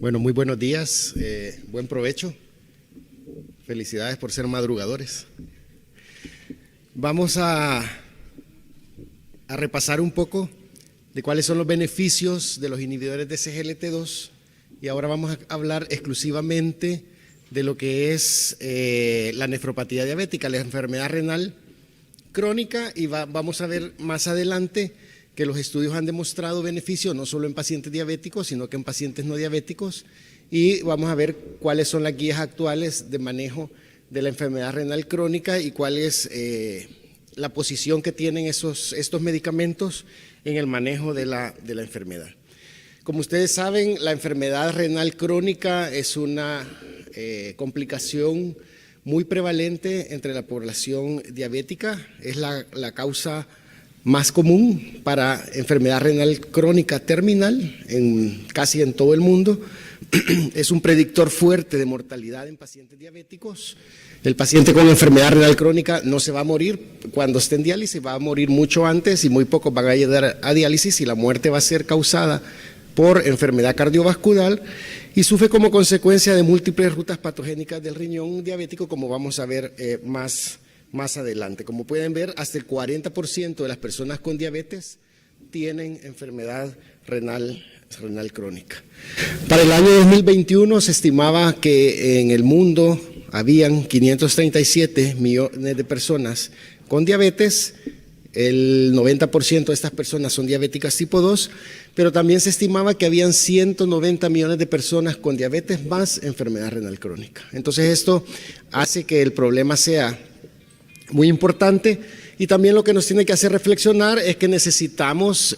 Bueno, muy buenos días, buen provecho. Felicidades por ser madrugadores. Vamos a repasar un poco de cuáles son los beneficios de los inhibidores de SGLT2 y ahora vamos a hablar exclusivamente de lo que es la nefropatía diabética, la enfermedad renal crónica, y vamos a ver más adelante que los estudios han demostrado beneficio no solo en pacientes diabéticos, sino que en pacientes no diabéticos, y vamos a ver cuáles son las guías actuales de manejo de la enfermedad renal crónica y cuál es la posición que tienen estos medicamentos en el manejo de la enfermedad. Como ustedes saben, la enfermedad renal crónica es una complicación muy prevalente entre la población diabética, es la causa más común para enfermedad renal crónica terminal casi en todo el mundo. Es un predictor fuerte de mortalidad en pacientes diabéticos. El paciente con enfermedad renal crónica no se va a morir cuando esté en diálisis, va a morir mucho antes y muy pocos van a llegar a diálisis, y la muerte va a ser causada por enfermedad cardiovascular y sufre como consecuencia de múltiples rutas patogénicas del riñón diabético, como vamos a ver más adelante. Como pueden ver, hasta el 40% de las personas con diabetes tienen enfermedad renal crónica. Para el año 2021 se estimaba que en el mundo habían 537 millones de personas con diabetes. El 90% de estas personas son diabéticas tipo 2, pero también se estimaba que habían 190 millones de personas con diabetes más enfermedad renal crónica. Entonces esto hace que el problema sea muy importante, y también lo que nos tiene que hacer reflexionar es que necesitamos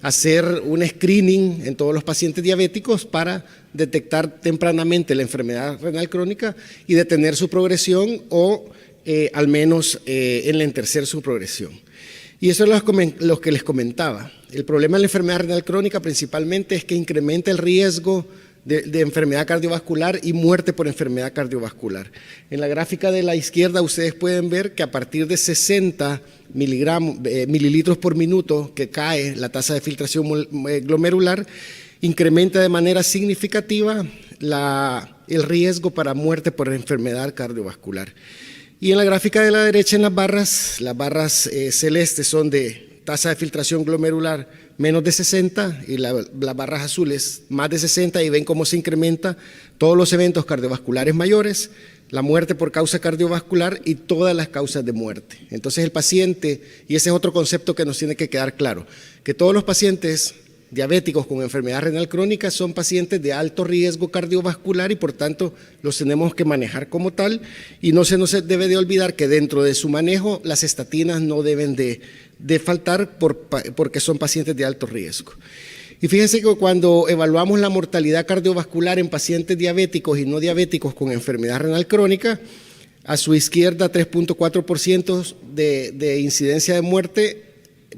hacer un screening en todos los pacientes diabéticos para detectar tempranamente la enfermedad renal crónica y detener su progresión o al menos enlentecer su progresión. Y eso es lo que les comentaba. El problema de la enfermedad renal crónica principalmente es que incrementa el riesgo de enfermedad cardiovascular y muerte por enfermedad cardiovascular. En la gráfica de la izquierda ustedes pueden ver que a partir de 60 mililitros por minuto que cae la tasa de filtración glomerular, incrementa de manera significativa el riesgo para muerte por enfermedad cardiovascular. Y en la gráfica de la derecha, en las barras celestes son de tasa de filtración glomerular menos de 60 y las barras azules más de 60, y ven cómo se incrementa todos los eventos cardiovasculares mayores, la muerte por causa cardiovascular y todas las causas de muerte. Entonces el paciente, y ese es otro concepto que nos tiene que quedar claro, que todos los pacientes diabéticos con enfermedad renal crónica son pacientes de alto riesgo cardiovascular y por tanto los tenemos que manejar como tal, y no se nos debe de olvidar que dentro de su manejo las estatinas no deben de faltar porque son pacientes de alto riesgo. Y fíjense que cuando evaluamos la mortalidad cardiovascular en pacientes diabéticos y no diabéticos con enfermedad renal crónica, a su izquierda 3.4% de incidencia de muerte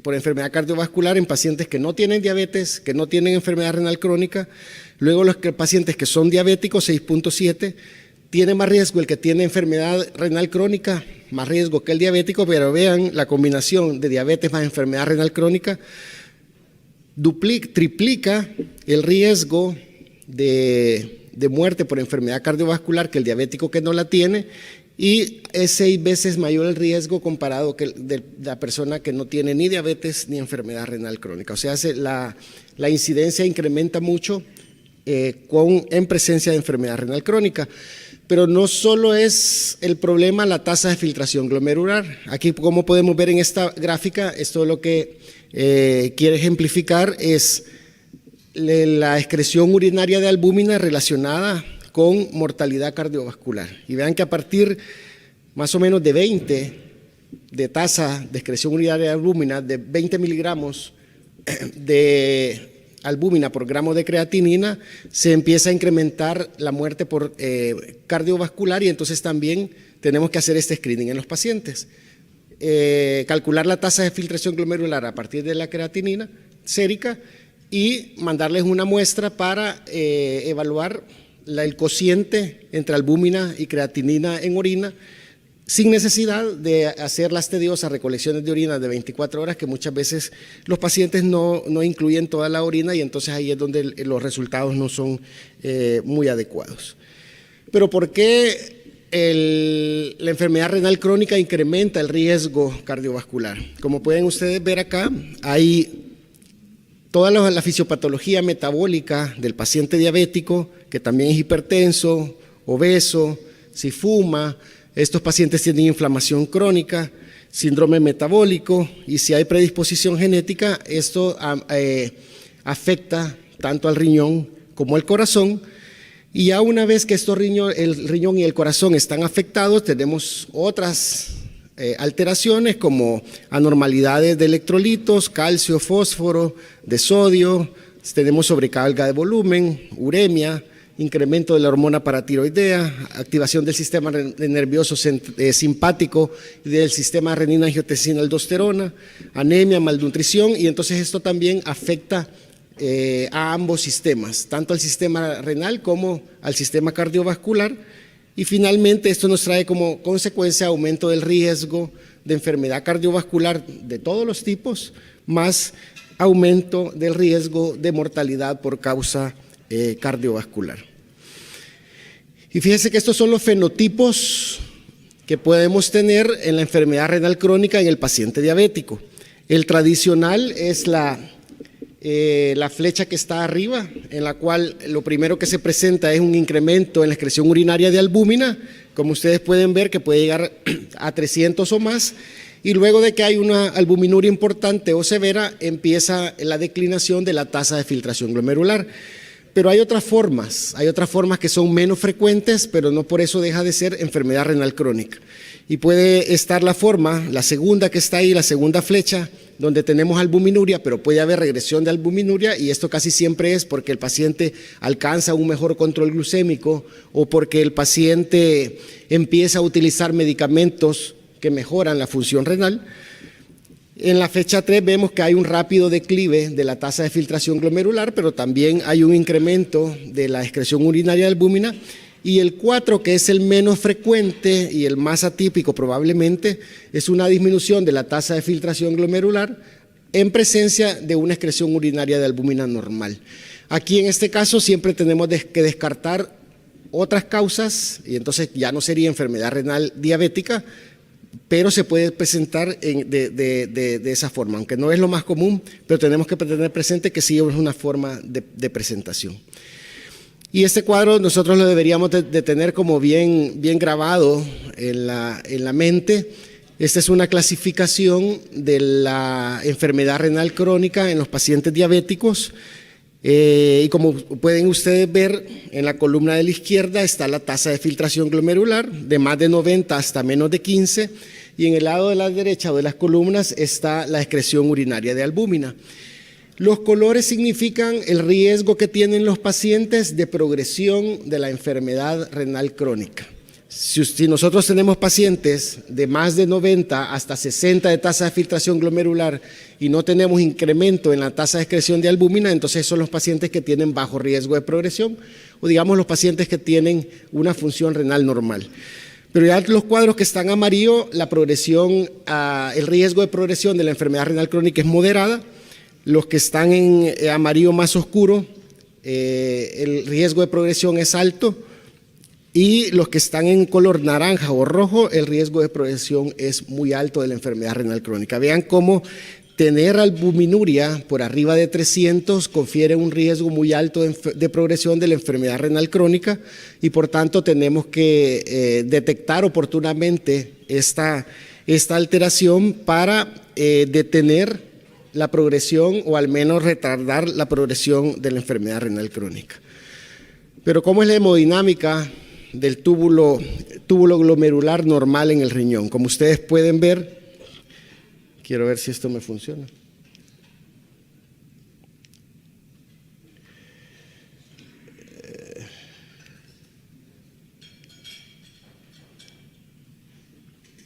por enfermedad cardiovascular en pacientes que no tienen diabetes, que no tienen enfermedad renal crónica. Luego los pacientes que son diabéticos, 6.7%, tiene más riesgo el que tiene enfermedad renal crónica, más riesgo que el diabético, pero vean la combinación de diabetes más enfermedad renal crónica, triplica el riesgo de muerte por enfermedad cardiovascular que el diabético que no la tiene, y es 6 veces mayor el riesgo comparado que de la persona que no tiene ni diabetes ni enfermedad renal crónica. O sea, la incidencia incrementa mucho en presencia de enfermedad renal crónica. Pero no solo es el problema la tasa de filtración glomerular. Aquí, como podemos ver en esta gráfica, esto lo que quiere ejemplificar es la excreción urinaria de albúmina relacionada con mortalidad cardiovascular. Y vean que a partir más o menos de 20 de tasa de excreción urinaria de albúmina, de 20 miligramos de albúmina por gramo de creatinina, se empieza a incrementar la muerte por cardiovascular, y entonces también tenemos que hacer este screening en los pacientes. Calcular la tasa de filtración glomerular a partir de la creatinina sérica y mandarles una muestra para evaluar el cociente entre albúmina y creatinina en orina, sin necesidad de hacer las tediosas recolecciones de orina de 24 horas, que muchas veces los pacientes no incluyen toda la orina y entonces ahí es donde los resultados no son muy adecuados. Pero ¿por qué la enfermedad renal crónica incrementa el riesgo cardiovascular? Como pueden ustedes ver acá, hay toda la fisiopatología metabólica del paciente diabético, que también es hipertenso, obeso, si fuma. Estos pacientes tienen inflamación crónica, síndrome metabólico, y si hay predisposición genética, esto afecta tanto al riñón como al corazón. Y ya una vez que el riñón y el corazón están afectados, tenemos otras alteraciones como anormalidades de electrolitos, calcio, fósforo, de sodio, tenemos sobrecarga de volumen, uremia, incremento de la hormona paratiroidea, activación del sistema nervioso simpático y del sistema renina-angiotensina-aldosterona, anemia, malnutrición, y entonces esto también afecta a ambos sistemas, tanto al sistema renal como al sistema cardiovascular, y finalmente esto nos trae como consecuencia aumento del riesgo de enfermedad cardiovascular de todos los tipos, más aumento del riesgo de mortalidad por causa cardiovascular. Y fíjense que estos son los fenotipos que podemos tener en la enfermedad renal crónica en el paciente diabético. El tradicional es la flecha que está arriba, en la cual lo primero que se presenta es un incremento en la excreción urinaria de albúmina, como ustedes pueden ver que puede llegar a 300 o más, y luego de que hay una albuminuria importante o severa, empieza la declinación de la tasa de filtración glomerular. Pero hay otras formas que son menos frecuentes, pero no por eso deja de ser enfermedad renal crónica. Y puede estar la forma, la segunda que está ahí, la segunda flecha, donde tenemos albuminuria, pero puede haber regresión de albuminuria, y esto casi siempre es porque el paciente alcanza un mejor control glucémico o porque el paciente empieza a utilizar medicamentos que mejoran la función renal. En la fecha 3 vemos que hay un rápido declive de la tasa de filtración glomerular, pero también hay un incremento de la excreción urinaria de albúmina. Y el 4, que es el menos frecuente y el más atípico probablemente, es una disminución de la tasa de filtración glomerular en presencia de una excreción urinaria de albúmina normal. Aquí en este caso siempre tenemos que descartar otras causas, y entonces ya no sería enfermedad renal diabética, pero se puede presentar de esa forma, aunque no es lo más común, pero tenemos que tener presente que sí es una forma de presentación. Y este cuadro nosotros lo deberíamos de tener como bien grabado en la mente. Esta es una clasificación de la enfermedad renal crónica en los pacientes diabéticos. Y como pueden ustedes ver, en la columna de la izquierda está la tasa de filtración glomerular de más de 90 hasta menos de 15, y en el lado de la derecha de las columnas está la excreción urinaria de albúmina. Los colores significan el riesgo que tienen los pacientes de progresión de la enfermedad renal crónica. Si nosotros tenemos pacientes de más de 90 hasta 60 de tasa de filtración glomerular y no tenemos incremento en la tasa de excreción de albúmina, entonces son los pacientes que tienen bajo riesgo de progresión, o digamos los pacientes que tienen una función renal normal. Pero ya los cuadros que están amarillo, la progresión, el riesgo de progresión de la enfermedad renal crónica es moderada. Los que están en amarillo más oscuro, el riesgo de progresión es alto. Y los que están en color naranja o rojo, el riesgo de progresión es muy alto de la enfermedad renal crónica. Vean cómo tener albuminuria por arriba de 300 confiere un riesgo muy alto de progresión de la enfermedad renal crónica, y por tanto tenemos que detectar oportunamente esta alteración para detener la progresión o al menos retardar la progresión de la enfermedad renal crónica. Pero ¿cómo es la hemodinámica del túbulo glomerular normal en el riñón? Como ustedes pueden ver, quiero ver si esto me funciona.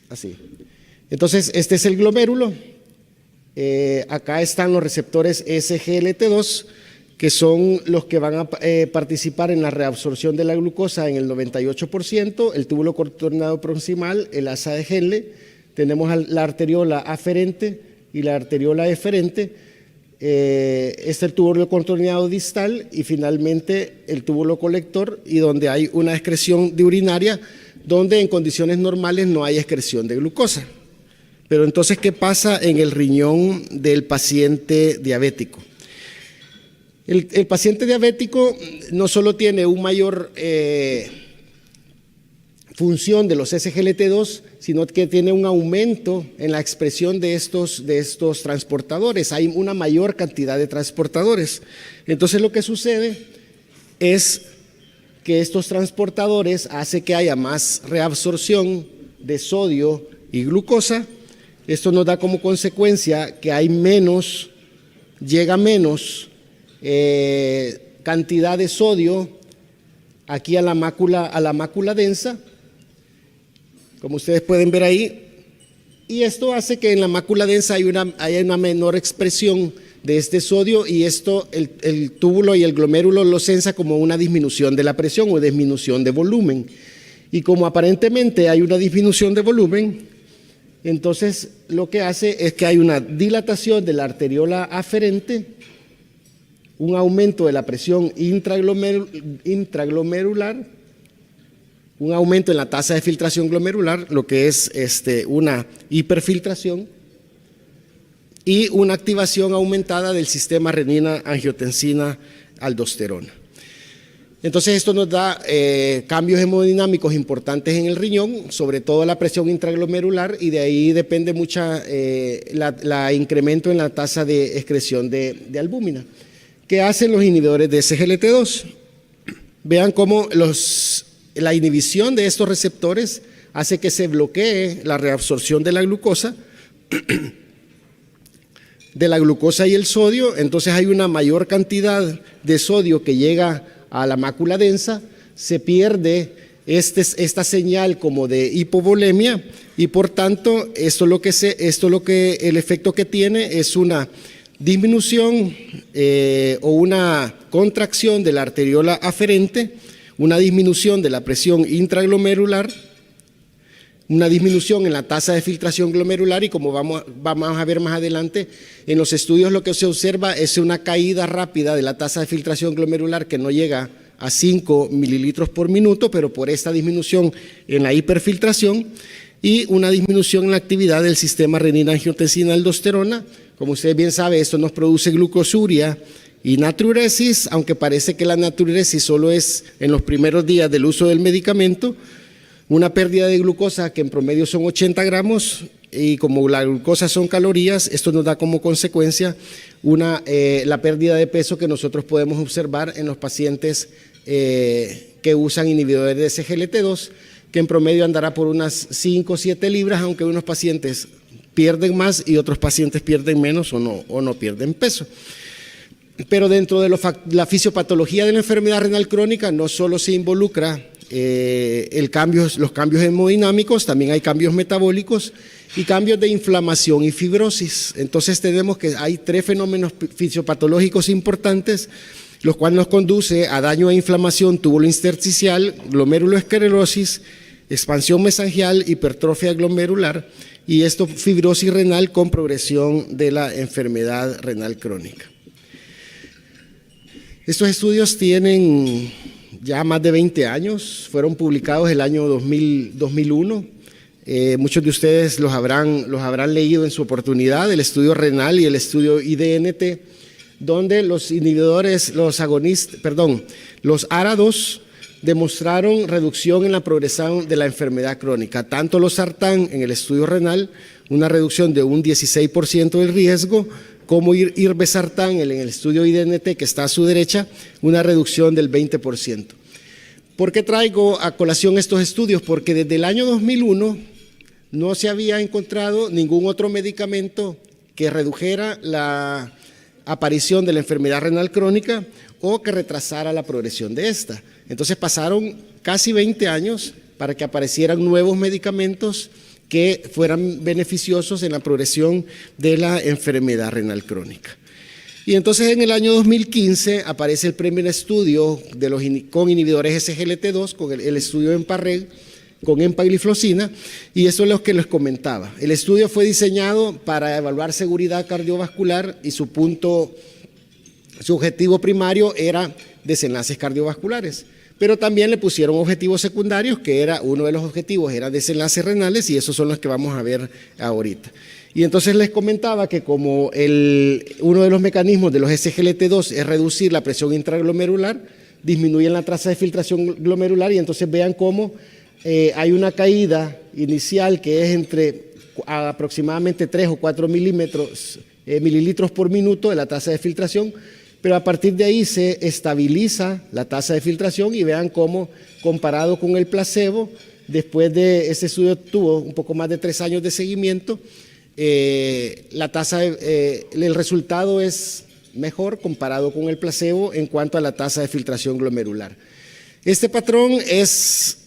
Así. Entonces, este es el glomérulo. Acá están los receptores SGLT2, que son los que van a participar en la reabsorción de la glucosa en el 98%, el túbulo contorneado proximal, el asa de Henle, tenemos la arteriola aferente y la arteriola eferente, es el túbulo contorneado distal y finalmente el túbulo colector, y donde hay una excreción de urinaria, donde en condiciones normales no hay excreción de glucosa. Pero entonces, ¿qué pasa en el riñón del paciente diabético? El paciente diabético no solo tiene una mayor función de los SGLT2, sino que tiene un aumento en la expresión de estos transportadores. Hay una mayor cantidad de transportadores. Entonces, lo que sucede es que estos transportadores hacen que haya más reabsorción de sodio y glucosa. Esto nos da como consecuencia que hay menos, llega menos cantidad de sodio aquí a la mácula densa, como ustedes pueden ver ahí, y esto hace que en la mácula densa haya una menor expresión de este sodio, y esto el túbulo y el glomérulo lo sensa como una disminución de la presión o disminución de volumen. Y como aparentemente hay una disminución de volumen, entonces lo que hace es que hay una dilatación de la arteriola aferente, un aumento de la presión intraglomerular, un aumento en la tasa de filtración glomerular, lo que es una hiperfiltración, y una activación aumentada del sistema renina-angiotensina-aldosterona. Entonces, esto nos da cambios hemodinámicos importantes en el riñón, sobre todo la presión intraglomerular, y de ahí depende mucho la incremento en la tasa de excreción de albúmina. ¿Qué hacen los inhibidores de SGLT2? Vean cómo la inhibición de estos receptores hace que se bloquee la reabsorción de la glucosa y el sodio. Entonces hay una mayor cantidad de sodio que llega a la mácula densa, se pierde esta señal como de hipovolemia, y por tanto el efecto que tiene es una disminución o una contracción de la arteriola aferente, una disminución de la presión intraglomerular, una disminución en la tasa de filtración glomerular, y como vamos a ver más adelante, en los estudios lo que se observa es una caída rápida de la tasa de filtración glomerular que no llega a 5 mililitros por minuto, pero por esta disminución en la hiperfiltración, y una disminución en la actividad del sistema renina-angiotensina-aldosterona. Como ustedes bien saben, esto nos produce glucosuria y natriuresis, aunque parece que la natriuresis solo es en los primeros días del uso del medicamento, una pérdida de glucosa que en promedio son 80 gramos, y como la glucosa son calorías, esto nos da como consecuencia la pérdida de peso que nosotros podemos observar en los pacientes que usan inhibidores de SGLT2, que en promedio andará por unas 5 o 7 libras, aunque unos pacientes pierden más y otros pacientes pierden menos o no pierden peso. Pero dentro de la fisiopatología de la enfermedad renal crónica no solo se involucra los cambios hemodinámicos, también hay cambios metabólicos y cambios de inflamación y fibrosis. Entonces tenemos que hay 3 fenómenos fisiopatológicos importantes, los cuales nos conduce a daño e inflamación tubulointersticial, glomeruloesclerosis, expansión mesangial, hipertrofia glomerular, y esto fibrosis renal con progresión de la enfermedad renal crónica. Estos estudios tienen ya más de 20 años, fueron publicados el año 2001. Muchos de ustedes los habrán leído en su oportunidad, el estudio renal y el estudio IDNT, donde los ARA2 demostraron reducción en la progresión de la enfermedad crónica. Tanto los sartán en el estudio renal, una reducción de un 16% del riesgo, como irbesartán en el estudio IDNT, que está a su derecha, una reducción del 20%. ¿Por qué traigo a colación estos estudios? Porque desde el año 2001 no se había encontrado ningún otro medicamento que redujera la aparición de la enfermedad renal crónica o que retrasara la progresión de esta. Entonces pasaron casi 20 años para que aparecieran nuevos medicamentos que fueran beneficiosos en la progresión de la enfermedad renal crónica. Y entonces en el año 2015 aparece el primer estudio con inhibidores SGLT2, con el estudio EMPA-REG, con empagliflozina, y eso es lo que les comentaba. El estudio fue diseñado para evaluar seguridad cardiovascular y su objetivo primario era desenlaces cardiovasculares, pero también le pusieron objetivos secundarios, que era uno de los objetivos, era desenlaces renales, y esos son los que vamos a ver ahorita. Y entonces les comentaba que como uno de los mecanismos de los SGLT2 es reducir la presión intraglomerular, disminuyen la tasa de filtración glomerular, y entonces vean cómo hay una caída inicial que es entre aproximadamente 3 o 4 mililitros por minuto de la tasa de filtración, pero a partir de ahí se estabiliza la tasa de filtración, y vean cómo comparado con el placebo, después de ese estudio tuvo un poco más de 3 años de seguimiento, el resultado es mejor comparado con el placebo en cuanto a la tasa de filtración glomerular. Este patrón es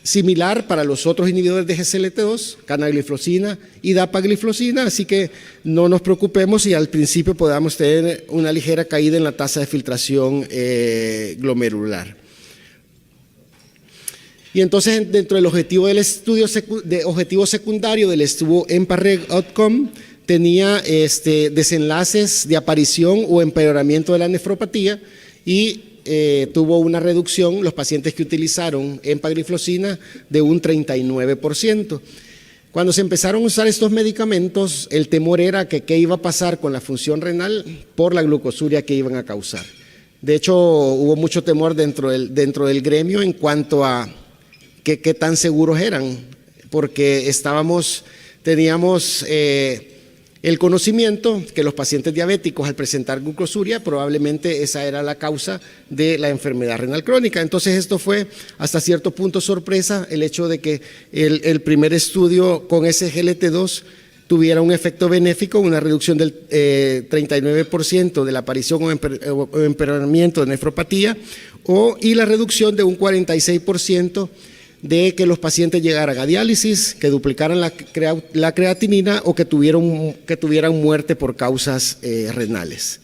similar para los otros inhibidores de SGLT2, canagliflozina y dapagliflozina, así que no nos preocupemos si al principio podamos tener una ligera caída en la tasa de filtración glomerular. Y entonces, dentro del objetivo del estudio, objetivo secundario del estudio EMPA-REG Outcome, tenía desenlaces de aparición o empeoramiento de la nefropatía, y tuvo una reducción, los pacientes que utilizaron empagliflozina, de un 39%. Cuando se empezaron a usar estos medicamentos, el temor era que qué iba a pasar con la función renal por la glucosuria que iban a causar. De hecho, hubo mucho temor dentro del gremio en cuanto a qué tan seguros eran, porque teníamos el conocimiento que los pacientes diabéticos, al presentar glucosuria, probablemente esa era la causa de la enfermedad renal crónica. Entonces esto fue hasta cierto punto sorpresa, el hecho de que el primer estudio con SGLT2 tuviera un efecto benéfico, una reducción del 39% de la aparición o empeoramiento de nefropatía, y la reducción de un 46% de que los pacientes llegaran a diálisis, que duplicaran la creatinina o que tuvieran muerte por causas renales.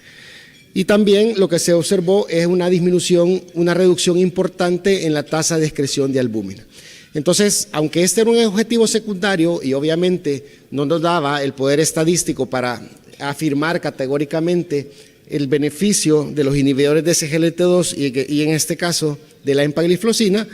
Y también lo que se observó es una reducción importante en la tasa de excreción de albúmina. Entonces, aunque este era un objetivo secundario y obviamente no nos daba el poder estadístico para afirmar categóricamente el beneficio de los inhibidores de SGLT2 y en este caso de la empagliflozina,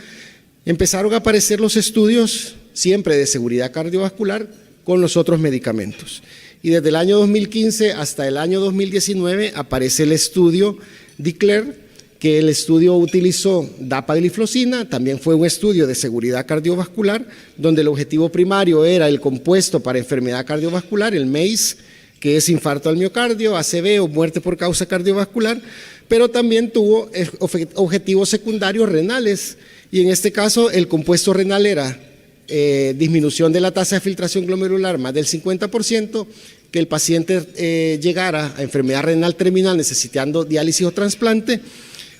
empezaron a aparecer los estudios siempre de seguridad cardiovascular con los otros medicamentos. Y desde el año 2015 hasta el año 2019 aparece el estudio DECLARE, que el estudio utilizó dapagliflozina, también fue un estudio de seguridad cardiovascular, donde el objetivo primario era el compuesto para enfermedad cardiovascular, el MACE, que es infarto al miocardio, ACV o muerte por causa cardiovascular, pero también tuvo objetivos secundarios renales. Y en este caso el compuesto renal era disminución de la tasa de filtración glomerular más del 50%, que el paciente llegara a enfermedad renal terminal necesitando diálisis o trasplante,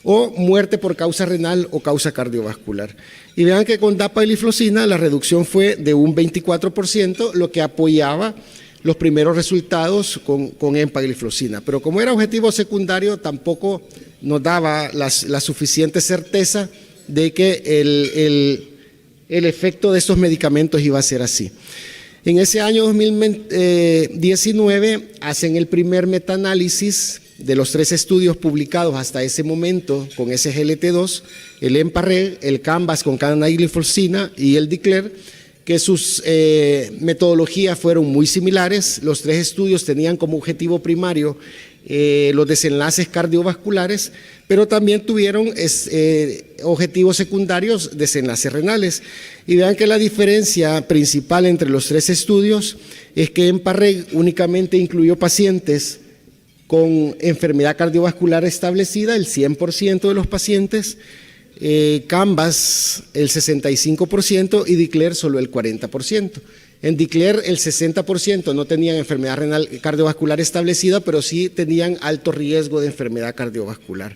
o muerte por causa renal o causa cardiovascular. Y vean que con dapagliflozina la reducción fue de un 24%, lo que apoyaba los primeros resultados con empagliflozina. Pero como era objetivo secundario, tampoco nos daba la suficiente certeza de que el efecto de estos medicamentos iba a ser así. En ese año 2019 hacen el primer metaanálisis de los 3 estudios publicados hasta ese momento con SGLT2, el EMPA-REG, el CANVAS con canagliflozina y el DECLARE, que sus metodologías fueron muy similares. Los 3 estudios tenían como objetivo primario los desenlaces cardiovasculares, pero también tuvieron objetivos secundarios, desenlaces renales. Y vean que la diferencia principal entre los 3 estudios es que EMPA-REG únicamente incluyó pacientes con enfermedad cardiovascular establecida, el 100% de los pacientes, CANVAS el 65% y DECLARE solo el 40%. En DECLARE el 60% no tenían enfermedad renal cardiovascular establecida, pero sí tenían alto riesgo de enfermedad cardiovascular.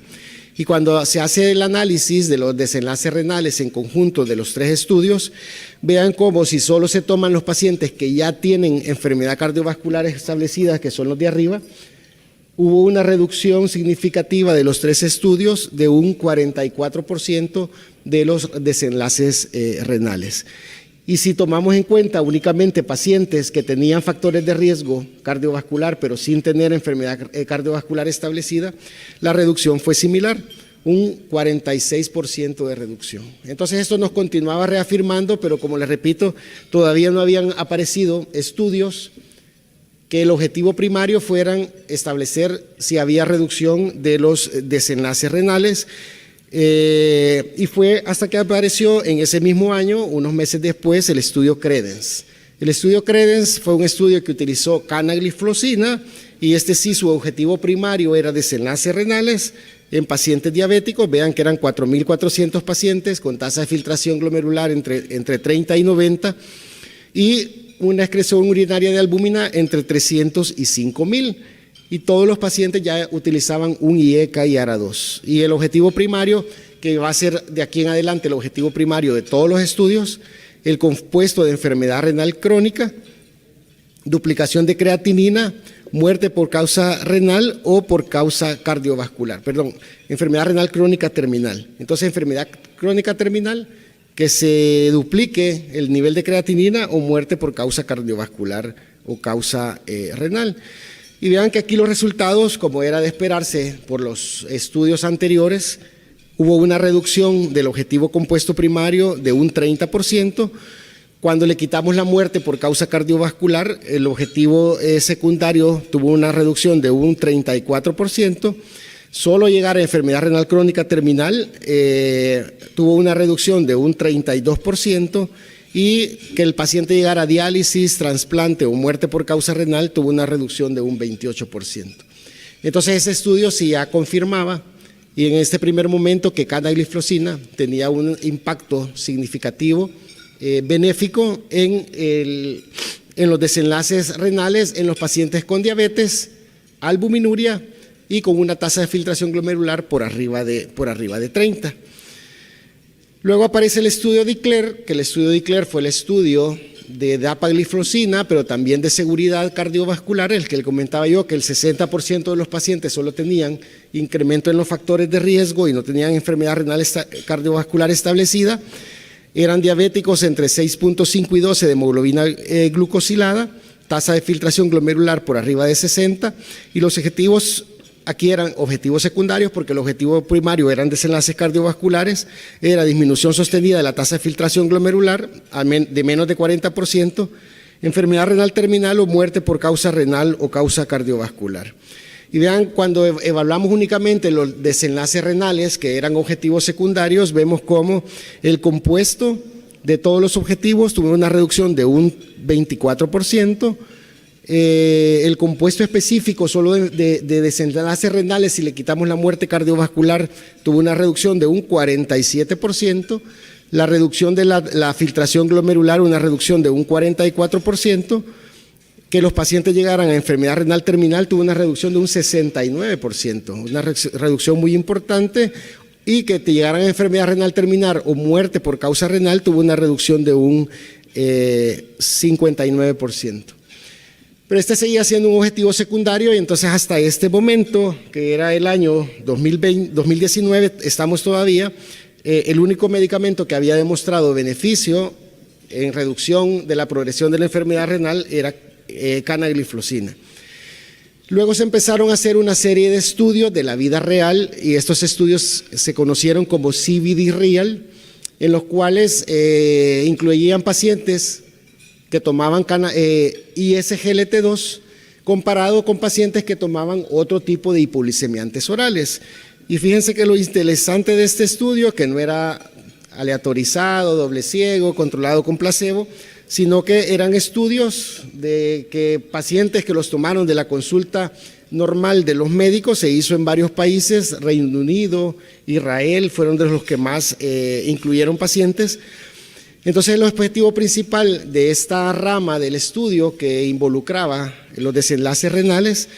Y cuando se hace el análisis de los desenlaces renales en conjunto de los 3 estudios, vean cómo si solo se toman los pacientes que ya tienen enfermedad cardiovascular establecida, que son los de arriba, hubo una reducción significativa de los 3 estudios de un 44% de los desenlaces renales. Y si tomamos en cuenta únicamente pacientes que tenían factores de riesgo cardiovascular, pero sin tener enfermedad cardiovascular establecida, la reducción fue similar, un 46% de reducción. Entonces esto nos continuaba reafirmando, pero como les repito, todavía no habían aparecido estudios que el objetivo primario fueran establecer si había reducción de los desenlaces renales. Y fue hasta que apareció en ese mismo año, unos meses después, el estudio CREDENCE. El estudio CREDENCE fue un estudio que utilizó canagliflozina y sí, su objetivo primario era desenlaces renales en pacientes diabéticos. Vean que eran 4.400 pacientes con tasa de filtración glomerular entre 30 y 90 y una excreción urinaria de albúmina entre 300 y 5.000. Y todos los pacientes ya utilizaban un IECA y ARA2. Y el objetivo primario, que va a ser de aquí en adelante el objetivo primario de todos los estudios, el compuesto de enfermedad renal crónica, duplicación de creatinina, muerte por causa renal o por causa cardiovascular. Perdón, enfermedad renal crónica terminal. Entonces, enfermedad crónica terminal, que se duplique el nivel de creatinina o muerte por causa cardiovascular o causa renal. Y vean que aquí los resultados, como era de esperarse por los estudios anteriores, hubo una reducción del objetivo compuesto primario de un 30%. Cuando le quitamos la muerte por causa cardiovascular, el objetivo secundario tuvo una reducción de un 34%. Solo llegar a enfermedad renal crónica terminal tuvo una reducción de un 32%. Y que el paciente llegara a diálisis, trasplante o muerte por causa renal tuvo una reducción de un 28%. Entonces ese estudio sí ya confirmaba y en este primer momento que canagliflozina tenía un impacto significativo, benéfico en los desenlaces renales en los pacientes con diabetes, albuminuria y con una tasa de filtración glomerular por arriba de 30. Luego aparece el estudio DECLARE, que el estudio DECLARE fue el estudio de dapagliflozina, pero también de seguridad cardiovascular, el que le comentaba yo, que el 60% de los pacientes solo tenían incremento en los factores de riesgo y no tenían enfermedad renal cardiovascular establecida, eran diabéticos entre 6.5 y 12 de hemoglobina glucosilada, tasa de filtración glomerular por arriba de 60 y los objetivos aquí eran objetivos secundarios porque el objetivo primario eran desenlaces cardiovasculares, era disminución sostenida de la tasa de filtración glomerular de menos de 40%, enfermedad renal terminal o muerte por causa renal o causa cardiovascular. Y vean, cuando evaluamos únicamente los desenlaces renales, que eran objetivos secundarios, vemos cómo el compuesto de todos los objetivos tuvo una reducción de un 24%, el compuesto específico solo de desenlaces renales, si le quitamos la muerte cardiovascular, tuvo una reducción de un 47%, la reducción de la filtración glomerular, una reducción de un 44%, que los pacientes llegaran a enfermedad renal terminal tuvo una reducción de un 69%, una reducción muy importante, y que te llegaran a enfermedad renal terminal o muerte por causa renal tuvo una reducción de un 59%. Pero este seguía siendo un objetivo secundario y entonces hasta este momento, que era el año 2019, estamos todavía, el único medicamento que había demostrado beneficio en reducción de la progresión de la enfermedad renal era canagliflozina. Luego se empezaron a hacer una serie de estudios de la vida real y estos estudios se conocieron como CVD Real, en los cuales incluían pacientes que tomaban ISGLT2 comparado con pacientes que tomaban otro tipo de hipoglicemiantes orales. Y fíjense que lo interesante de este estudio, que no era aleatorizado, doble ciego, controlado con placebo, sino que eran estudios de que pacientes que los tomaron de la consulta normal de los médicos, se hizo en varios países, Reino Unido, Israel, fueron de los que más incluyeron pacientes. Entonces el objetivo principal de esta rama del estudio que involucraba los desenlaces renales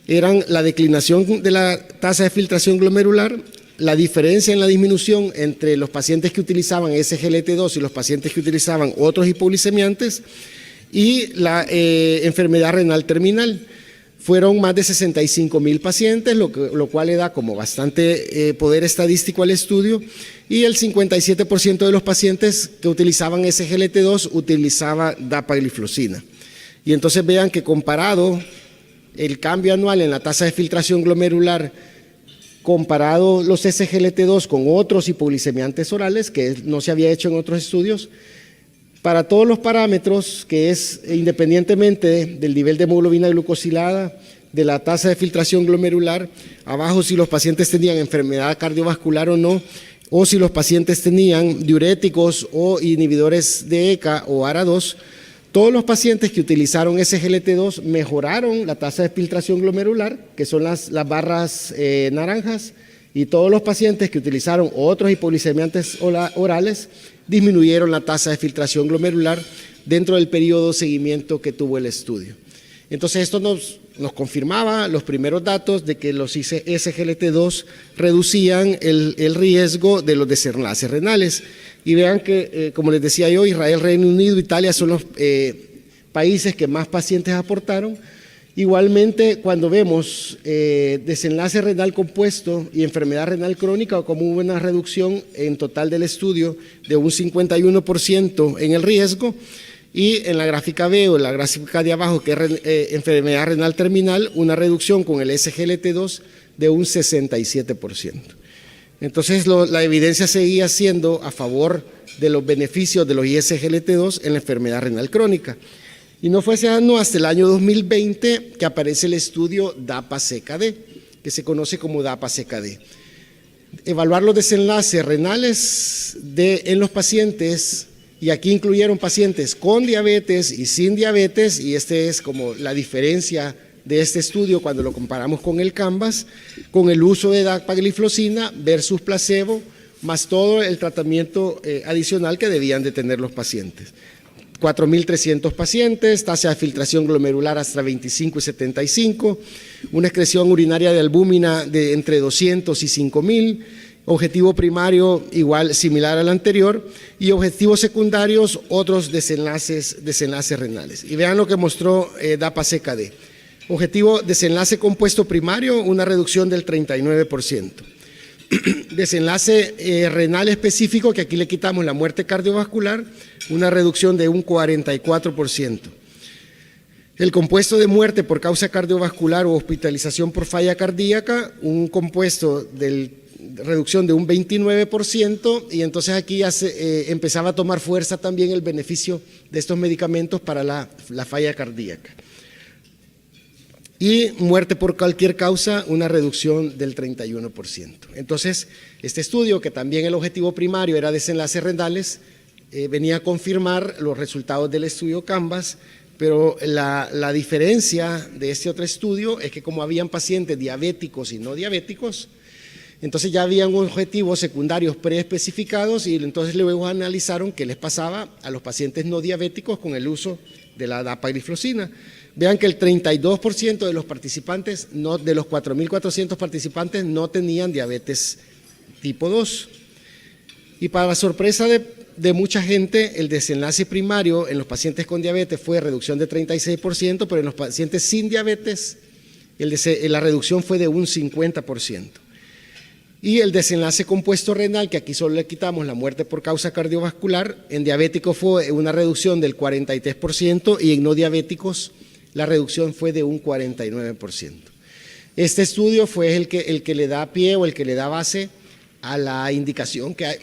eran la declinación de la tasa de filtración glomerular, la diferencia en la disminución entre los pacientes que utilizaban SGLT2 y los pacientes que utilizaban otros hipoglicemiantes y la enfermedad renal terminal. fueron más de 65,000 pacientes, lo cual le da como bastante poder estadístico al estudio, y el 57% de los pacientes que utilizaban SGLT2 utilizaba dapagliflozina. Y entonces vean que comparado el cambio anual en la tasa de filtración glomerular, comparado los SGLT2 con otros hipoglicemiantes orales, que no se había hecho en otros estudios, para todos los parámetros, que es independientemente del nivel de hemoglobina glucosilada, de la tasa de filtración glomerular, abajo si los pacientes tenían enfermedad cardiovascular o no, o si los pacientes tenían diuréticos o inhibidores de ECA o ARA2, todos los pacientes que utilizaron SGLT2 mejoraron la tasa de filtración glomerular, que son las barras naranjas, y todos los pacientes que utilizaron otros hipoglicemiantes orales disminuyeron la tasa de filtración glomerular dentro del periodo de seguimiento que tuvo el estudio. Entonces esto nos confirmaba los primeros datos de que los SGLT2 reducían el riesgo de los desenlaces renales. Y vean que, como les decía yo, Israel, Reino Unido, Italia son los países que más pacientes aportaron. Igualmente, cuando vemos desenlace renal compuesto y enfermedad renal crónica, como hubo una reducción en total del estudio de un 51% en el riesgo, y en la gráfica B o en la gráfica de abajo, que es enfermedad renal terminal, una reducción con el SGLT2 de un 67%. Entonces, la evidencia seguía siendo a favor de los beneficios de los SGLT2 en la enfermedad renal crónica. Y no fue hasta el año 2020 que aparece el estudio DAPA-CKD, que se conoce como DAPA-CKD. Evaluar los desenlaces renales en los pacientes, y aquí incluyeron pacientes con diabetes y sin diabetes, y este es como la diferencia de este estudio cuando lo comparamos con el CANVAS, con el uso de dapagliflozina versus placebo, más todo el tratamiento adicional que debían de tener los pacientes. 4.300 pacientes, tasa de filtración glomerular hasta 25 y 75, una excreción urinaria de albúmina de entre 200 y 5.000, objetivo primario igual, similar al anterior, y objetivos secundarios, otros desenlaces renales. Y vean lo que mostró DAPA-CKD. Objetivo desenlace compuesto primario, una reducción del 39%. Desenlace renal específico, que aquí le quitamos la muerte cardiovascular, una reducción de un 44%. El compuesto de muerte por causa cardiovascular o hospitalización por falla cardíaca, un compuesto de reducción de un 29%, y entonces aquí ya empezaba a tomar fuerza también el beneficio de estos medicamentos para la falla cardíaca. Y muerte por cualquier causa, una reducción del 31%. Entonces, este estudio, que también el objetivo primario era desenlaces renales, venía a confirmar los resultados del estudio CANVAS, pero la diferencia de este otro estudio es que como habían pacientes diabéticos y no diabéticos, entonces ya habían objetivos secundarios preespecificados, y entonces luego analizaron qué les pasaba a los pacientes no diabéticos con el uso de la dapagliflozina. Vean que el 32% de los participantes, de los 4.400 participantes, no tenían diabetes tipo 2. Y para la sorpresa de mucha gente, el desenlace primario en los pacientes con diabetes fue reducción de 36%, pero en los pacientes sin diabetes la reducción fue de un 50%. Y el desenlace compuesto renal, que aquí solo le quitamos la muerte por causa cardiovascular, en diabéticos fue una reducción del 43% y en no diabéticos la reducción fue de un 49%. Este estudio fue el que le da pie o el que le da base a la indicación que hay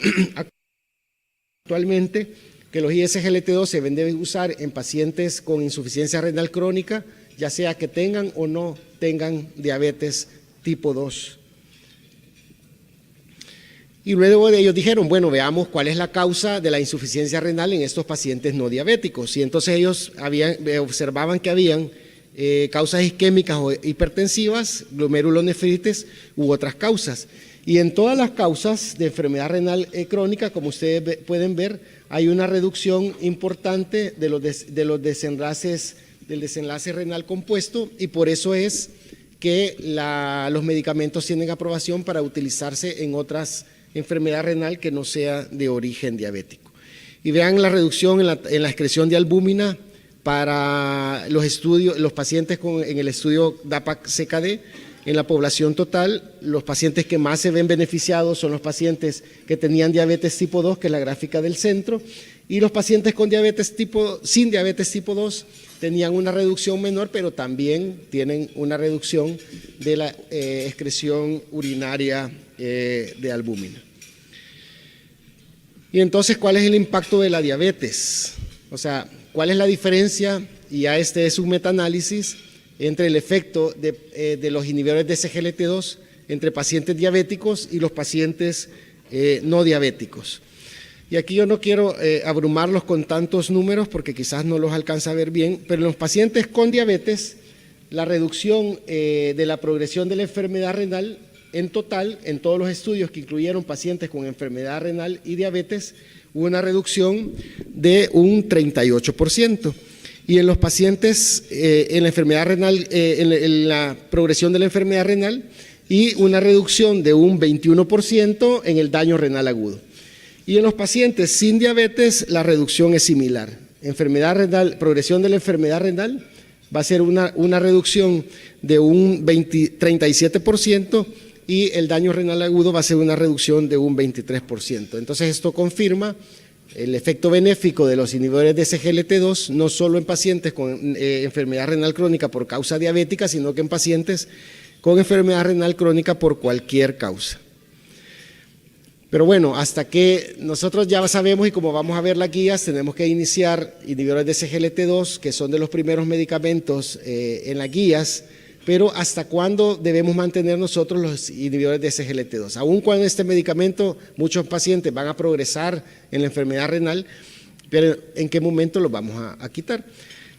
actualmente, que los ISGLT2 se deben usar en pacientes con insuficiencia renal crónica, ya sea que tengan o no tengan diabetes tipo 2. Y luego de ellos dijeron, bueno, veamos cuál es la causa de la insuficiencia renal en estos pacientes no diabéticos. Y entonces ellos observaban que habían causas isquémicas o hipertensivas, glomerulonefritis u otras causas. Y en todas las causas de enfermedad renal crónica, como ustedes pueden ver, hay una reducción importante de los desenlaces, del desenlace renal compuesto, y por eso es que los medicamentos tienen aprobación para utilizarse en otras enfermedad renal que no sea de origen diabético. Y vean la reducción en la excreción de albúmina Para los estudios, los pacientes en el estudio DAPA-CKD, en la población total, los pacientes que más se ven beneficiados son los pacientes que tenían diabetes tipo 2, que es la gráfica del centro, y los pacientes con sin diabetes tipo 2 tenían una reducción menor, pero también tienen una reducción de la excreción urinaria de albúmina. Y entonces, ¿cuál es el impacto de la diabetes? O sea, ¿cuál es la diferencia? Y ya este es un metaanálisis entre el efecto de los inhibidores de SGLT2 entre pacientes diabéticos y los pacientes no diabéticos. Y aquí yo no quiero abrumarlos con tantos números porque quizás no los alcanza a ver bien, pero en los pacientes con diabetes, la reducción de la progresión de la enfermedad renal en total, en todos los estudios que incluyeron pacientes con enfermedad renal y diabetes, hubo una reducción de un 38%. Y en los pacientes en la enfermedad renal, en la progresión de la enfermedad renal, y una reducción de un 21% en el daño renal agudo. Y en los pacientes sin diabetes, la reducción es similar. Enfermedad renal, progresión de la enfermedad renal va a ser una reducción de un 37% y el daño renal agudo va a ser una reducción de un 23%. Entonces esto confirma el efecto benéfico de los inhibidores de SGLT2, no solo en pacientes con enfermedad renal crónica por causa diabética, sino que en pacientes con enfermedad renal crónica por cualquier causa. Pero bueno, hasta que nosotros ya sabemos y como vamos a ver las guías, tenemos que iniciar inhibidores de SGLT2, que son de los primeros medicamentos en las guías, pero ¿hasta cuándo debemos mantener nosotros los inhibidores de SGLT2? Aun cuando este medicamento, muchos pacientes van a progresar en la enfermedad renal, pero ¿en qué momento los vamos a quitar?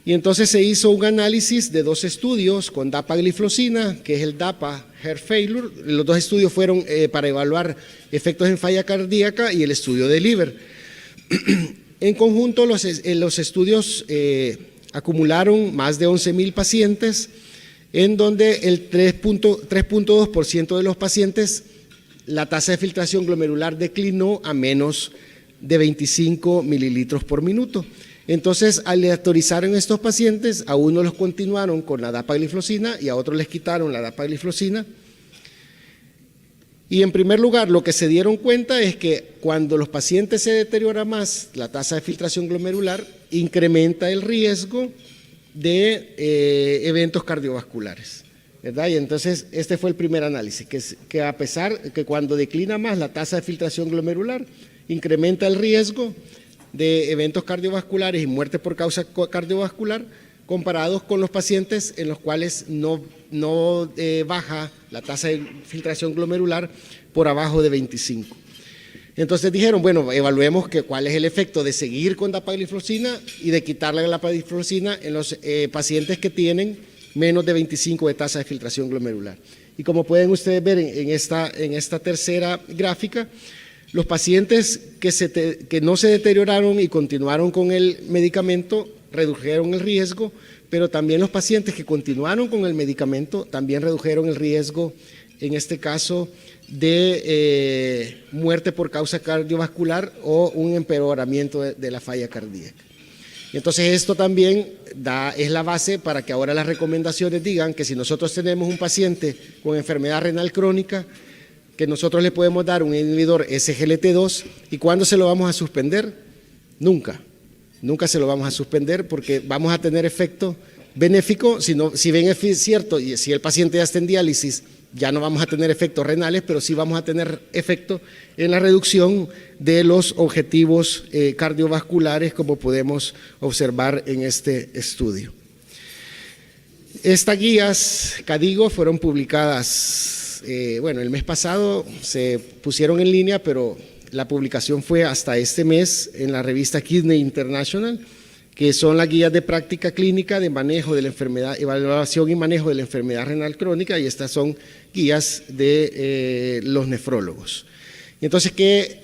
Y entonces se hizo un análisis de 2 estudios con dapagliflozina, que es el DAPA Heart Failure. Los 2 estudios fueron para evaluar efectos en falla cardíaca y el estudio de liver. En conjunto, los estudios acumularon más de 11,000 pacientes, en donde el 3.2% de los pacientes, la tasa de filtración glomerular declinó a menos de 25 mililitros por minuto. Entonces, aleatorizaron estos pacientes, a unos los continuaron con la dapagliflozina y a otros les quitaron la dapagliflozina. Y en primer lugar, lo que se dieron cuenta es que cuando los pacientes se deteriora más la tasa de filtración glomerular, incrementa el riesgo de eventos cardiovasculares, ¿verdad? Y entonces este fue el primer análisis, que a pesar que cuando declina más la tasa de filtración glomerular, incrementa el riesgo de eventos cardiovasculares y muerte por causa cardiovascular comparados con los pacientes en los cuales no baja la tasa de filtración glomerular por abajo de 25. Entonces dijeron, bueno, evaluemos cuál es el efecto de seguir con dapagliflozina y de quitarle la dapagliflozina en los pacientes que tienen menos de 25 de tasa de filtración glomerular. Y como pueden ustedes ver en esta tercera gráfica, los pacientes que no se deterioraron y continuaron con el medicamento redujeron el riesgo, pero también los pacientes que continuaron con el medicamento también redujeron el riesgo, en este caso, de muerte por causa cardiovascular o un empeoramiento de la falla cardíaca. Entonces esto también es la base para que ahora las recomendaciones digan que si nosotros tenemos un paciente con enfermedad renal crónica, que nosotros le podemos dar un inhibidor SGLT2 y ¿cuándo se lo vamos a suspender? Nunca se lo vamos a suspender porque vamos a tener efecto benéfico, si bien es cierto y si el paciente ya está en diálisis, ya no vamos a tener efectos renales, pero sí vamos a tener efecto en la reducción de los objetivos cardiovasculares, como podemos observar en este estudio. Estas guías CADIGO fueron publicadas, el mes pasado se pusieron en línea, pero la publicación fue hasta este mes en la revista Kidney International, que son las guías de práctica clínica de manejo de la enfermedad, evaluación y manejo de la enfermedad renal crónica, y estas son guías de los nefrólogos. Entonces,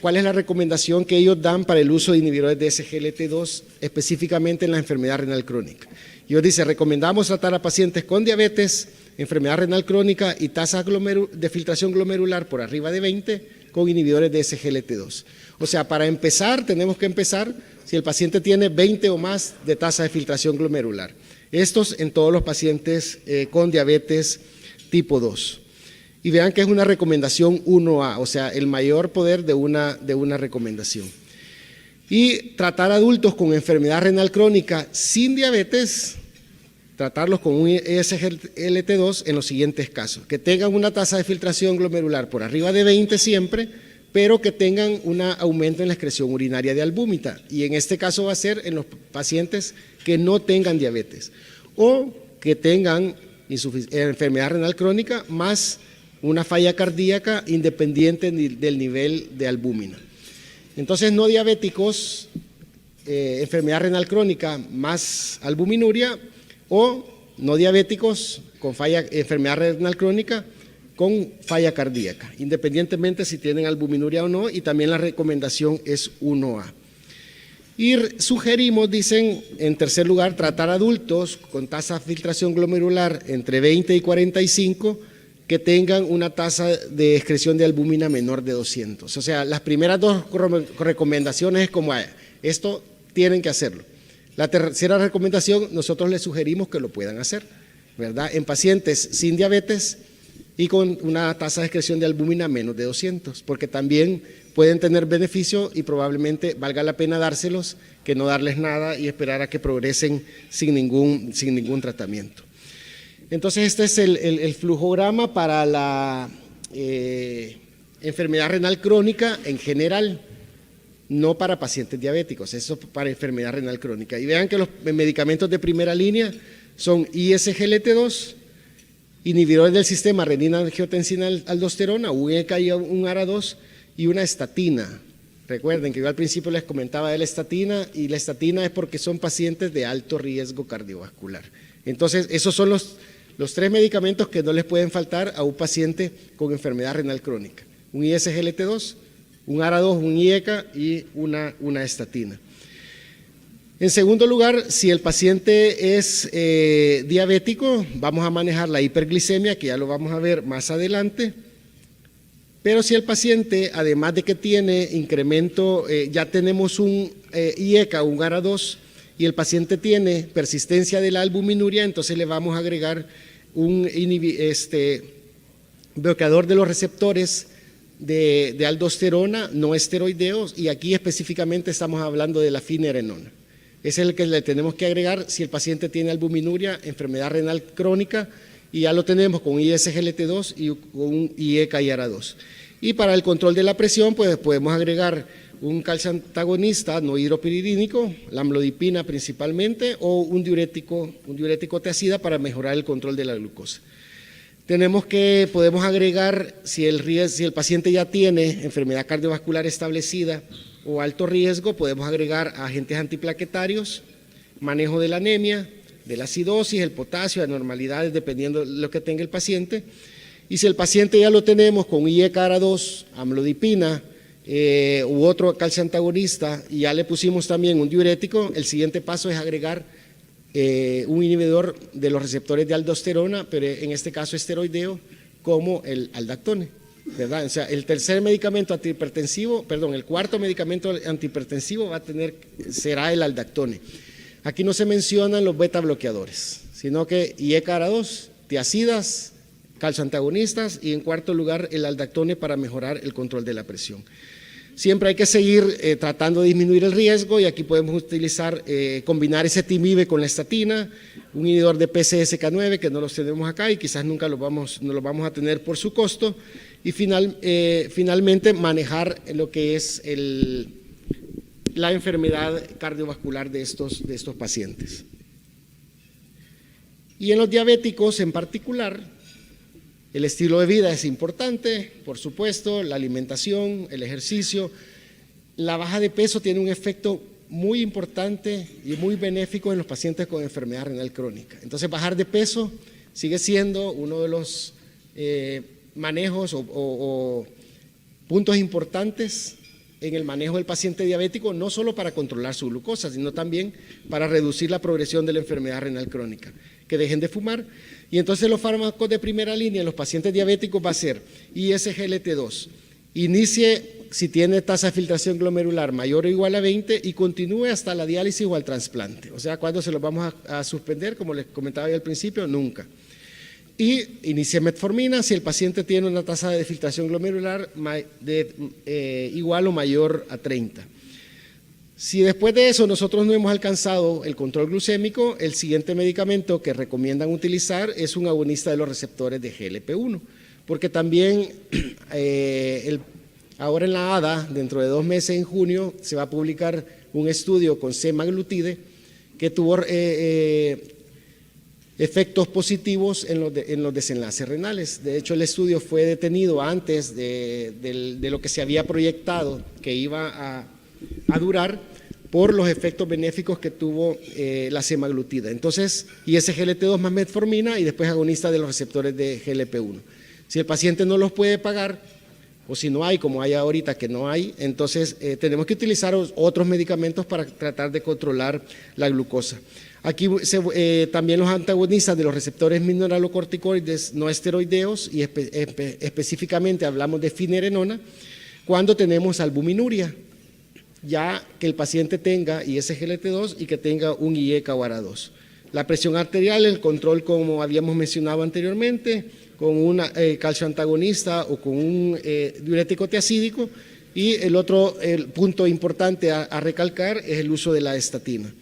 ¿cuál es la recomendación que ellos dan para el uso de inhibidores de SGLT2 específicamente en la enfermedad renal crónica? Ellos dicen, recomendamos tratar a pacientes con diabetes, enfermedad renal crónica y tasa de filtración glomerular por arriba de 20 con inhibidores de SGLT2. O sea, para empezar, tenemos que empezar si el paciente tiene 20 o más de tasa de filtración glomerular. Estos en todos los pacientes con diabetes tipo 2. Y vean que es una recomendación 1A, o sea, el mayor poder de una recomendación. Y tratar adultos con enfermedad renal crónica sin diabetes, tratarlos con un SGLT2 en los siguientes casos: que tengan una tasa de filtración glomerular por arriba de 20 siempre, pero que tengan un aumento en la excreción urinaria de albúmina, y en este caso va a ser en los pacientes que no tengan diabetes o que tengan enfermedad renal crónica más una falla cardíaca independiente del nivel de albúmina. Entonces, no diabéticos, enfermedad renal crónica más albuminuria, o no diabéticos con enfermedad renal crónica con falla cardíaca, independientemente si tienen albuminuria o no, y también la recomendación es 1A. Y sugerimos, dicen, en tercer lugar, tratar adultos con tasa de filtración glomerular entre 20 y 45 que tengan una tasa de excreción de albúmina menor de 200. O sea, las primeras dos recomendaciones es como esto tienen que hacerlo. La tercera recomendación, nosotros les sugerimos que lo puedan hacer, ¿verdad? En pacientes sin diabetes y con una tasa de excreción de albúmina menos de 200, porque también pueden tener beneficio y probablemente valga la pena dárselos que no darles nada y esperar a que progresen sin ningún tratamiento. Entonces, este es el flujograma para la enfermedad renal crónica en general, no para pacientes diabéticos, eso para enfermedad renal crónica. Y vean que los medicamentos de primera línea son ISGLT2, inhibidores del sistema renina-angiotensina-aldosterona, un ECA y un ARA2, y una estatina. Recuerden que yo al principio les comentaba de la estatina, y la estatina es porque son pacientes de alto riesgo cardiovascular. Entonces, esos son los tres medicamentos que no les pueden faltar a un paciente con enfermedad renal crónica: un ISGLT2, un ARA2, un IECA y una estatina. En segundo lugar, si el paciente es diabético, vamos a manejar la hiperglicemia, que ya lo vamos a ver más adelante. Pero si el paciente, además de que tiene incremento, ya tenemos un IECA, un ARA2, y el paciente tiene persistencia de la albuminuria, entonces le vamos a agregar un bloqueador de los receptores de aldosterona no esteroideos, y aquí específicamente estamos hablando de la finerenona. Es el que le tenemos que agregar si el paciente tiene albuminuria, enfermedad renal crónica, y ya lo tenemos con ISGLT2 y con un IECA y ARA2. Y para el control de la presión, pues podemos agregar un calcio antagonista no hidropiridínico, la amlodipina principalmente, o un diurético teacida para mejorar el control de la glucosa. Podemos agregar, si el paciente ya tiene enfermedad cardiovascular establecida o alto riesgo, podemos agregar agentes antiplaquetarios, manejo de la anemia, de la acidosis, el potasio, anormalidades dependiendo de lo que tenga el paciente. Y si el paciente ya lo tenemos con IECA ARA2, amlodipina u otro calcio antagonista, y ya le pusimos también un diurético, el siguiente paso es agregar un inhibidor de los receptores de aldosterona, pero en este caso esteroideo, como el aldactone, ¿verdad? O sea, el cuarto medicamento antihipertensivo será el aldactone. Aquí no se mencionan los beta bloqueadores, sino que IECA ARA2, tiacidas, calcio antagonistas, y en cuarto lugar el aldactone para mejorar el control de la presión. Siempre hay que seguir tratando de disminuir el riesgo, y aquí podemos utilizar, combinar ezetimibe con la estatina, un inhibidor de PCSK9 que no los tenemos acá y quizás nunca no lo vamos a tener por su costo, y finalmente manejar lo que es la enfermedad cardiovascular de estos pacientes. Y en los diabéticos en particular, el estilo de vida es importante, por supuesto, la alimentación, el ejercicio. La baja de peso tiene un efecto muy importante y muy benéfico en los pacientes con enfermedad renal crónica. Entonces, bajar de peso sigue siendo uno de los manejos o puntos importantes en el manejo del paciente diabético, no solo para controlar su glucosa, sino también para reducir la progresión de la enfermedad renal crónica. Que dejen de fumar. Y entonces los fármacos de primera línea en los pacientes diabéticos va a ser ISGLT2. Inicie si tiene tasa de filtración glomerular mayor o igual a 20 y continúe hasta la diálisis o al trasplante. O sea, ¿cuándo se los vamos a suspender? Como les comentaba yo al principio, nunca. Y inicia metformina si el paciente tiene una tasa de filtración glomerular igual o mayor a 30. Si después de eso nosotros no hemos alcanzado el control glucémico, el siguiente medicamento que recomiendan utilizar es un agonista de los receptores de GLP-1, porque también ahora en la ADA, dentro de 2 meses, en junio, se va a publicar un estudio con semaglutide que tuvo efectos positivos en los desenlaces renales. De hecho, el estudio fue detenido antes de lo que se había proyectado que iba a durar por los efectos benéficos que tuvo la semaglutida. Entonces, y ese GLT2 más metformina y después agonista de los receptores de GLP-1. Si el paciente no los puede pagar, o si no hay, como hay ahorita que no hay, entonces tenemos que utilizar otros medicamentos para tratar de controlar la glucosa. Aquí también los antagonistas de los receptores mineralocorticoides no esteroideos y específicamente hablamos de finerenona cuando tenemos albuminuria, ya que el paciente tenga ISGLT2 y que tenga un IE-CAWARA2. La presión arterial, el control como habíamos mencionado anteriormente, con un calcio antagonista o con un diurético tiacídico, y el punto importante a recalcar es el uso de la estatina.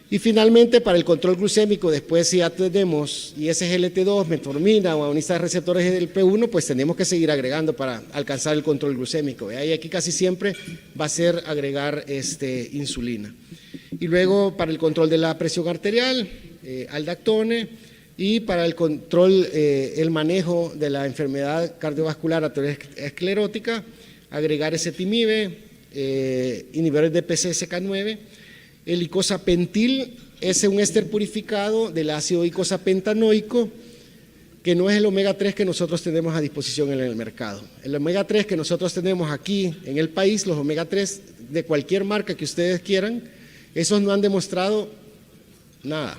Y finalmente, para el control glucémico, después si ya tenemos ISGLT2, metformina o agonista de receptores del P1, pues tenemos que seguir agregando para alcanzar el control glucémico. Y aquí casi siempre va a ser agregar insulina. Y luego para el control de la presión arterial, aldactone, y para el control, el manejo de la enfermedad cardiovascular aterosclerótica, agregar ezetimibe, inhibidores de PCSK9. El icosapentil es un éster purificado del ácido icosapentanoico, que no es el omega 3 que nosotros tenemos a disposición en el mercado. El omega 3 que nosotros tenemos aquí en el país, los omega 3 de cualquier marca que ustedes quieran, esos no han demostrado nada.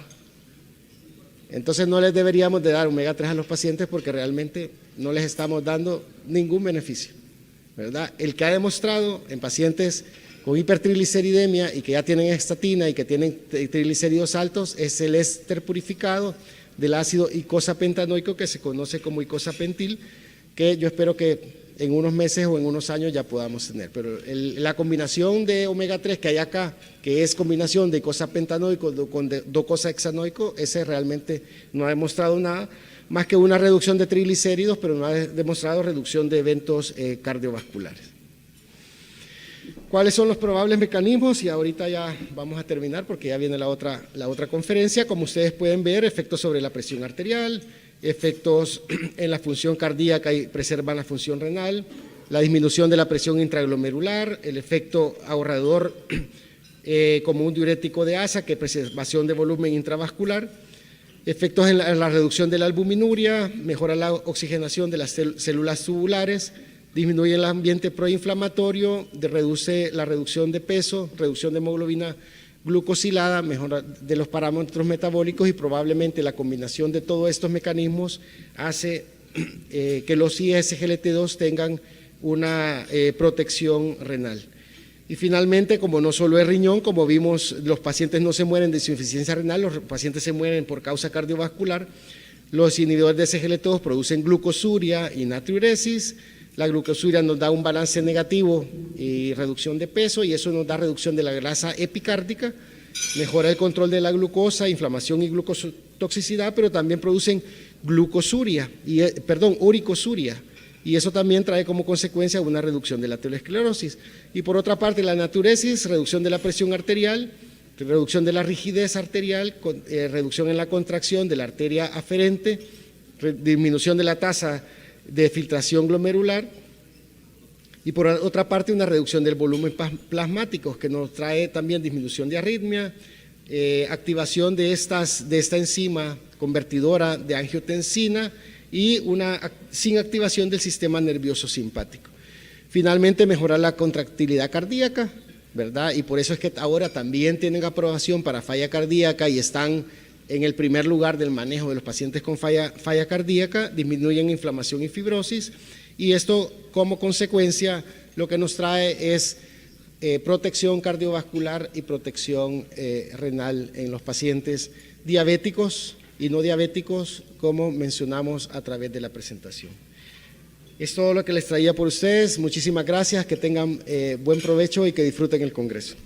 Entonces no les deberíamos de dar omega 3 a los pacientes porque realmente no les estamos dando ningún beneficio, ¿verdad? El que ha demostrado en pacientes con hipertrigliceridemia y que ya tienen estatina y que tienen triglicéridos altos es el éster purificado del ácido icosapentanoico que se conoce como icosapentil, que yo espero que en unos meses o en unos años ya podamos tener. Pero la combinación de omega 3 que hay acá, que es combinación de icosapentanoico con docosahexanoico, ese realmente no ha demostrado nada, más que una reducción de triglicéridos, pero no ha demostrado reducción de eventos cardiovasculares. ¿Cuáles son los probables mecanismos? Y ahorita ya vamos a terminar porque ya viene la otra conferencia. Como ustedes pueden ver, efectos sobre la presión arterial, efectos en la función cardíaca y preservan la función renal, la disminución de la presión intraglomerular, el efecto ahorrador como un diurético de asa, que es preservación de volumen intravascular, efectos en la reducción de la albuminuria, mejora la oxigenación de las células tubulares, disminuye el ambiente proinflamatorio, reduce la reducción de peso, reducción de hemoglobina glucosilada, mejora de los parámetros metabólicos y probablemente la combinación de todos estos mecanismos hace que los ISGLT2 tengan una protección renal. Y finalmente, como no solo es riñón, como vimos, los pacientes no se mueren de insuficiencia renal, los pacientes se mueren por causa cardiovascular, los inhibidores de SGLT2 producen glucosuria y natriuresis. La glucosuria nos da un balance negativo y reducción de peso y eso nos da reducción de la grasa epicárdica, mejora el control de la glucosa, inflamación y glucotoxicidad, pero también producen uricosuria y eso también trae como consecuencia una reducción de la aterosclerosis. Y por otra parte la natriuresis, reducción de la presión arterial, reducción de la rigidez arterial, reducción en la contracción de la arteria aferente, disminución de la tasa de filtración glomerular y por otra parte una reducción del volumen plasmático que nos trae también disminución de arritmia, activación de esta enzima convertidora de angiotensina y sin activación del sistema nervioso simpático. Finalmente mejorar la contractilidad cardíaca, ¿verdad? Y por eso es que ahora también tienen aprobación para falla cardíaca y están en el primer lugar del manejo de los pacientes con falla cardíaca, disminuyen inflamación y fibrosis Y esto, como consecuencia, lo que nos trae es protección cardiovascular y protección renal en los pacientes diabéticos y no diabéticos, como mencionamos a través de la presentación. Es todo lo que les traía por ustedes. Muchísimas gracias, que tengan buen provecho y que disfruten el Congreso.